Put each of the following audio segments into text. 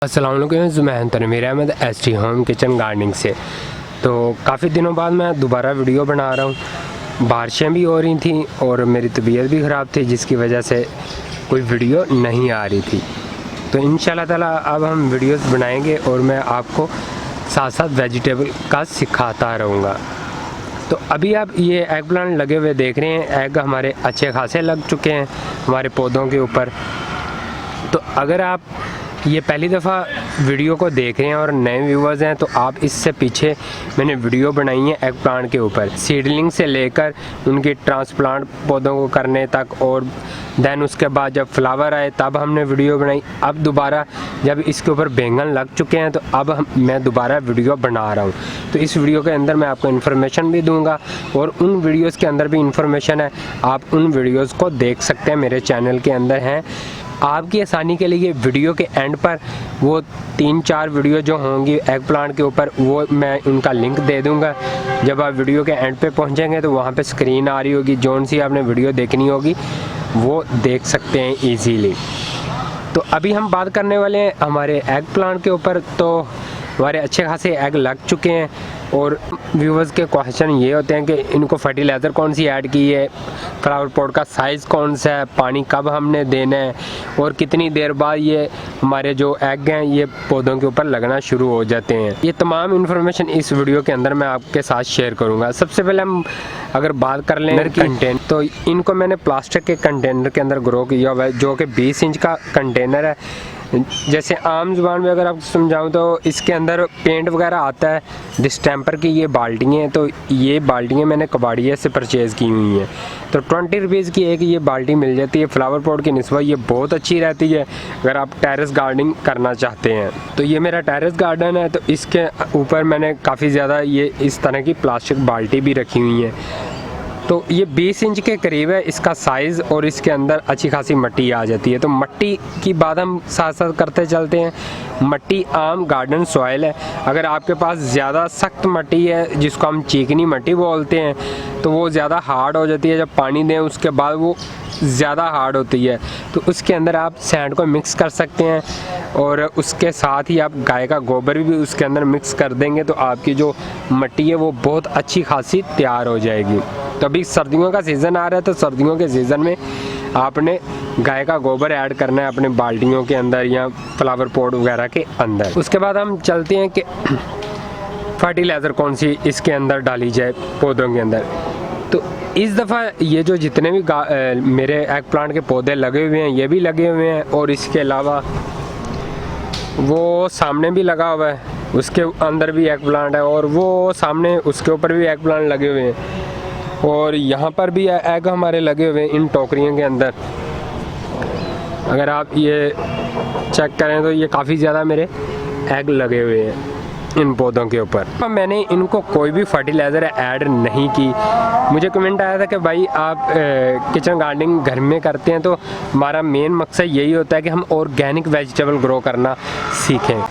अस्सलाम वालेकुम, मैं Tanveer Ahmed ST home kitchen gardening से। तो काफ़ी दिनों बाद मैं दोबारा वीडियो बना रहा हूँ। बारिशें भी हो रही थी और मेरी तबीयत भी ख़राब थी, जिसकी वजह से कोई वीडियो नहीं आ रही थी। तो इंशाल्लाह ताला अब हम वीडियोस बनाएंगे और मैं आपको साथ साथ वेजिटेबल का सिखाता रहूँगा। तो अभी आप ये एग प्लांट लगे हुए देख रहे हैं। एग हमारे अच्छे खासे लग चुके हैं हमारे पौधों के ऊपर। तो अगर आप ये पहली दफ़ा वीडियो को देख रहे हैं और नए व्यूवर्स हैं, तो आप इससे पीछे मैंने वीडियो बनाई है एग प्लांट के ऊपर, सीडलिंग से लेकर उनकी ट्रांसप्लांट पौधों को करने तक, और देन उसके बाद जब फ्लावर आए तब हमने वीडियो बनाई। अब दोबारा जब इसके ऊपर बैंगन लग चुके हैं, तो अब मैं दोबारा वीडियो बना रहा हूँ। तो इस वीडियो के अंदर मैं आपको इन्फॉर्मेशन भी दूँगा और उन वीडियोज़ के अंदर भी इन्फॉर्मेशन है, आप उन वीडियोज़ को देख सकते हैं, मेरे चैनल के अंदर हैं। आपकी आसानी के लिए वीडियो के एंड पर वो 3-4 वीडियो जो होंगी एग प्लांट के ऊपर, वो मैं उनका लिंक दे दूंगा। जब आप वीडियो के एंड पे पहुंचेंगे तो वहां पे स्क्रीन आ रही होगी, जौन सी आपने वीडियो देखनी होगी वो देख सकते हैं इजीली। तो अभी हम बात करने वाले हैं हमारे एग प्लांट के ऊपर। तो हमारे अच्छे खासे एग लग चुके हैं और व्यूवर्स के क्वेश्चन ये होते हैं कि इनको फर्टिलाइज़र कौन सी ऐड की है, फ्लावर पॉट का साइज़ कौन सा है, पानी कब हमने देना है और कितनी देर बाद ये हमारे जो एग हैं ये पौधों के ऊपर लगना शुरू हो जाते हैं। ये तमाम इन्फॉर्मेशन इस वीडियो के अंदर मैं आपके साथ शेयर करूँगा। सबसे पहले हम अगर बात कर लें कंटेनर, तो इनको मैंने प्लास्टिक के कंटेनर के अंदर ग्रो किया हुआ है, जो कि 20 इंच का कंटेनर है। जैसे आम जुबान में अगर आपको समझाऊं तो इसके अंदर पेंट वगैरह आता है। डिस्टेंपर की ये बाल्टियाँ हैं, तो ये बाल्टियाँ मैंने कबाड़िया से परचेज़ की हुई हैं। तो 20 रुपीज़ की एक ये बाल्टी मिल जाती है। फ्लावर पॉट की निस्बत ये बहुत अच्छी रहती है अगर आप टेरेस गार्डनिंग करना चाहते हैं। तो ये मेरा टेरेस गार्डन है, तो इसके ऊपर मैंने काफ़ी ज़्यादा ये इस तरह की प्लास्टिक बाल्टी भी रखी हुई है। तो ये 20 इंच के करीब है इसका साइज़ और इसके अंदर अच्छी खासी मिट्टी आ जाती है। तो मिट्टी की बात हम साथ साथ करते चलते हैं। मिट्टी आम गार्डन सॉइल है। अगर आपके पास ज़्यादा सख्त मिट्टी है, जिसको हम चीकनी मिट्टी बोलते हैं, तो वो ज़्यादा हार्ड हो जाती है। जब पानी दें उसके बाद वो ज़्यादा हार्ड होती है, तो उसके अंदर आप सैंड को मिक्स कर सकते हैं और उसके साथ ही आप गाय का गोबर भी उसके अंदर मिक्स कर देंगे, तो आपकी जो मिट्टी है वो बहुत अच्छी खासी तैयार हो जाएगी। तो अभी सर्दियों का सीज़न आ रहा है, तो सर्दियों के सीज़न में आपने गाय का गोबर ऐड करना है अपने बाल्टियों के अंदर या फ्लावर पॉट वगैरह के अंदर। उसके बाद हम चलते हैं कि फर्टिलाइज़र कौन सी इसके अंदर डाली जाए पौधों के अंदर। तो इस दफ़ा ये जो जितने भी मेरे एग प्लांट के पौधे लगे हुए हैं, ये भी लगे हुए हैं और इसके अलावा वो सामने भी लगा हुआ है, उसके अंदर भी एग प्लांट है और वो सामने उसके ऊपर भी एग प्लांट लगे हुए हैं और यहाँ पर भी एग हमारे लगे हुए हैं इन टोकरियों के अंदर। अगर आप ये चेक करें तो ये काफ़ी ज़्यादा मेरे एग लगे हुए हैं इन पौधों के ऊपर। मैंने इनको कोई भी फर्टिलाइज़र ऐड नहीं की। मुझे कमेंट आया था कि भाई आप किचन गार्डनिंग घर में करते हैं, तो हमारा मेन मकसद यही होता है कि हम ऑर्गेनिक वेजिटेबल ग्रो करना सीखें।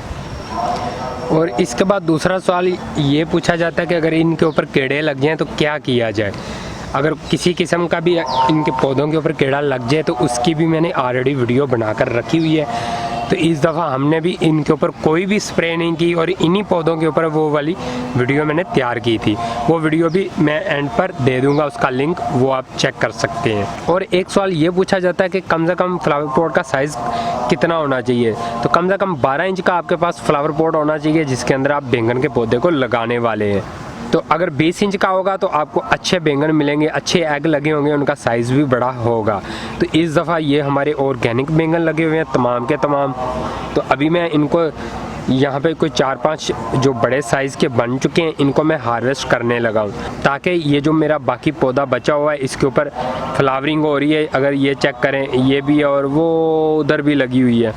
और इसके बाद दूसरा सवाल ये पूछा जाता है कि अगर इनके ऊपर कीड़े लग जाएँ तो क्या किया जाए। अगर किसी किस्म का भी इनके पौधों के ऊपर कीड़ा लग जाए तो उसकी भी मैंने ऑलरेडी वीडियो बनाकर रखी हुई है। तो इस दफ़ा हमने भी इनके ऊपर कोई भी स्प्रे नहीं की और इन्हीं पौधों के ऊपर वो वाली वीडियो मैंने तैयार की थी। वो वीडियो भी मैं एंड पर दे दूंगा, उसका लिंक, वो आप चेक कर सकते हैं। और एक सवाल ये पूछा जाता है कि कम से कम फ्लावर पॉट का साइज़ कितना होना चाहिए। तो कम से कम 12 इंच का आपके पास फ्लावर पॉट होना चाहिए जिसके अंदर आप बैंगन के पौधे को लगाने वाले हैं। तो अगर 20 इंच का होगा तो आपको अच्छे बैंगन मिलेंगे, अच्छे एग लगे होंगे, उनका साइज़ भी बड़ा होगा। तो इस दफ़ा ये हमारे ऑर्गेनिक बैंगन लगे हुए हैं तमाम के तमाम। तो अभी मैं इनको यहाँ पे कोई 4-5 जो बड़े साइज़ के बन चुके हैं, इनको मैं हार्वेस्ट करने लगा हूँ, ताकि ये जो मेरा बाकी पौधा बचा हुआ है इसके ऊपर फ्लावरिंग हो रही है। अगर ये चेक करें, ये भी है और वो उधर भी लगी हुई है,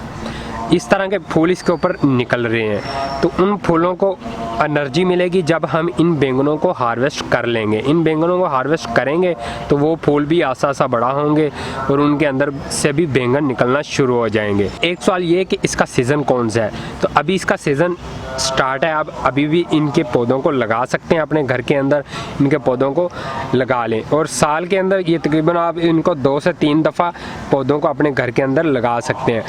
इस तरह के फूल इसके ऊपर निकल रहे हैं। तो उन फूलों को एनर्जी मिलेगी जब हम इन बैंगनों को हार्वेस्ट कर लेंगे। इन बैंगनों को हार्वेस्ट करेंगे तो वो फूल भी आसा आसा बड़ा होंगे और उनके अंदर से भी बैंगन निकलना शुरू हो जाएंगे। एक सवाल ये कि इसका सीज़न कौन सा है। तो अभी इसका सीज़न स्टार्ट है, आप अभी भी इनके पौधों को लगा सकते हैं, अपने घर के अंदर इनके पौधों को लगा लें। और साल के अंदर ये तकरीबन आप इनको 2 से 3 दफ़ा पौधों को अपने घर के अंदर लगा सकते हैं।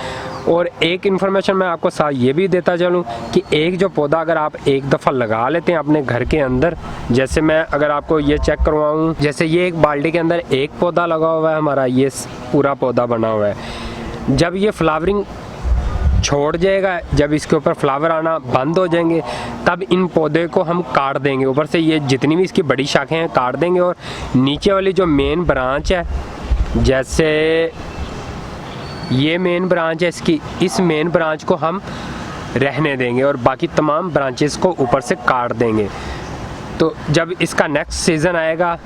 और एक इन्फॉर्मेशन मैं आपको साथ ये भी देता चलूँ कि एक जो पौधा अगर आप एक दफ़ा लगा लेते हैं अपने घर के अंदर, जैसे मैं अगर आपको ये चेक करवाऊँ, जैसे ये एक बाल्टी के अंदर एक पौधा लगा हुआ है हमारा, ये पूरा पौधा बना हुआ है। जब ये फ्लावरिंग छोड़ जाएगा, जब इसके ऊपर फ्लावर आना बंद हो जाएंगे, तब इन पौधे को हम काट देंगे, ऊपर से ये जितनी भी इसकी बड़ी शाखें हैं काट देंगे। और नीचे वाली जो मेन ब्रांच है, जैसे ये मेन ब्रांच है इसकी, इस मेन ब्रांच को हम रहने देंगे और बाकी तमाम ब्रांचेस को ऊपर से काट देंगे। तो जब इसका नेक्स्ट सीज़न आएगा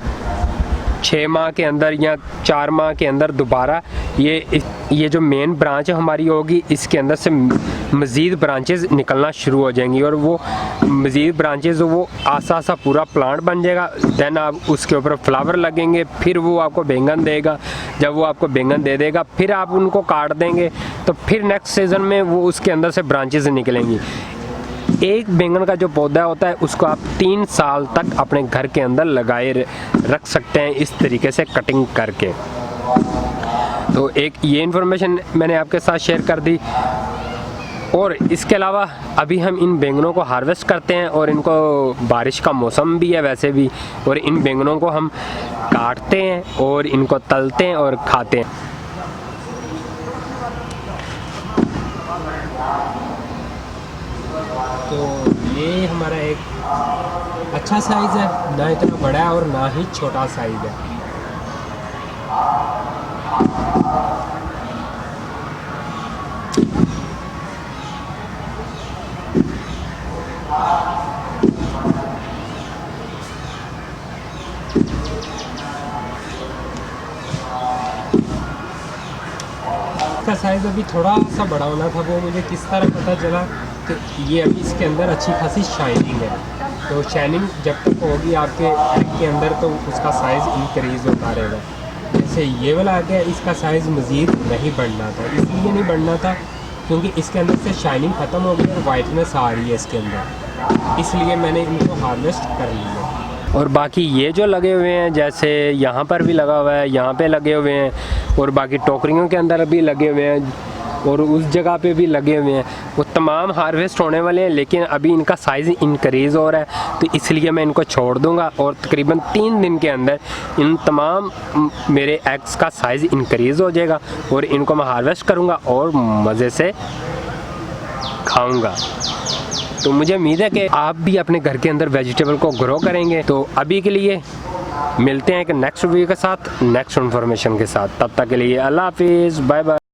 6 माह के अंदर या 4 माह के अंदर दोबारा ये जो मेन ब्रांच हमारी होगी, इसके अंदर से मज़ीद ब्रांचेस निकलना शुरू हो जाएंगी और वो मज़ीद ब्रांचेस वो आसा पूरा प्लांट बन जाएगा। देन आप उसके ऊपर फ्लावर लगेंगे, फिर वो आपको बैंगन देगा। जब वो आपको बैंगन दे देगा फिर आप उनको काट देंगे, तो फिर नेक्स्ट सीज़न में वो उसके अंदर से ब्रांचेस निकलेंगी। एक बैंगन का जो पौधा होता है उसको आप 3 साल तक अपने घर के अंदर लगाए रख सकते हैं, इस तरीके से कटिंग करके। तो एक ये इन्फॉर्मेशन मैंने आपके साथ शेयर कर दी। और इसके अलावा अभी हम इन बैंगनों को हार्वेस्ट करते हैं और इनको बारिश का मौसम भी है वैसे भी, और इन बैंगनों को हम काटते हैं और इनको तलते हैं और खाते हैं। तो ये हमारा एक अच्छा साइज़ है, ना इतना बड़ा है और ना ही छोटा साइज़ है। इसका साइज़ अभी थोड़ा सा बड़ा होना था, वो मुझे किस तरह पता चला कि ये अभी इसके अंदर अच्छी खासी शाइनिंग है। तो शाइनिंग जब तक होगी आपके एग के अंदर तो उसका साइज़ इंक्रीज़ होता रहेगा। जैसे ये वाला आ गया, इसका साइज़ मज़ीद नहीं बढ़ना था, इसलिए नहीं बढ़ना था क्योंकि इसके अंदर से शाइनिंग ख़त्म हो गई और वाइटनेस आ रही है इसके अंदर, इसलिए मैंने इनको हार्वेस्ट कर लिया। और बाकी ये जो लगे हुए हैं, जैसे यहाँ पर भी लगा हुआ है, यहाँ पे लगे हुए हैं, और बाकी टोकरियों के अंदर भी लगे हुए हैं और उस जगह पे भी लगे हुए हैं, वो तमाम हार्वेस्ट होने वाले हैं। लेकिन अभी इनका साइज़ इंक्रीज़ हो रहा है, तो इसलिए मैं इनको छोड़ दूँगा और तकरीबन 3 दिन के अंदर इन तमाम मेरे एग्स का साइज़ इंक्रीज़ हो जाएगा और इनको मैं हार्वेस्ट करूँगा और मज़े से खाऊँगा। तो मुझे उम्मीद है कि आप भी अपने घर के अंदर वेजिटेबल को ग्रो करेंगे। तो अभी के लिए मिलते हैं एक नेक्स्ट वीडियो के साथ, नेक्स्ट इन्फॉर्मेशन के साथ। तब तक के लिए अल्लाह हाफिज़, बाय बाय।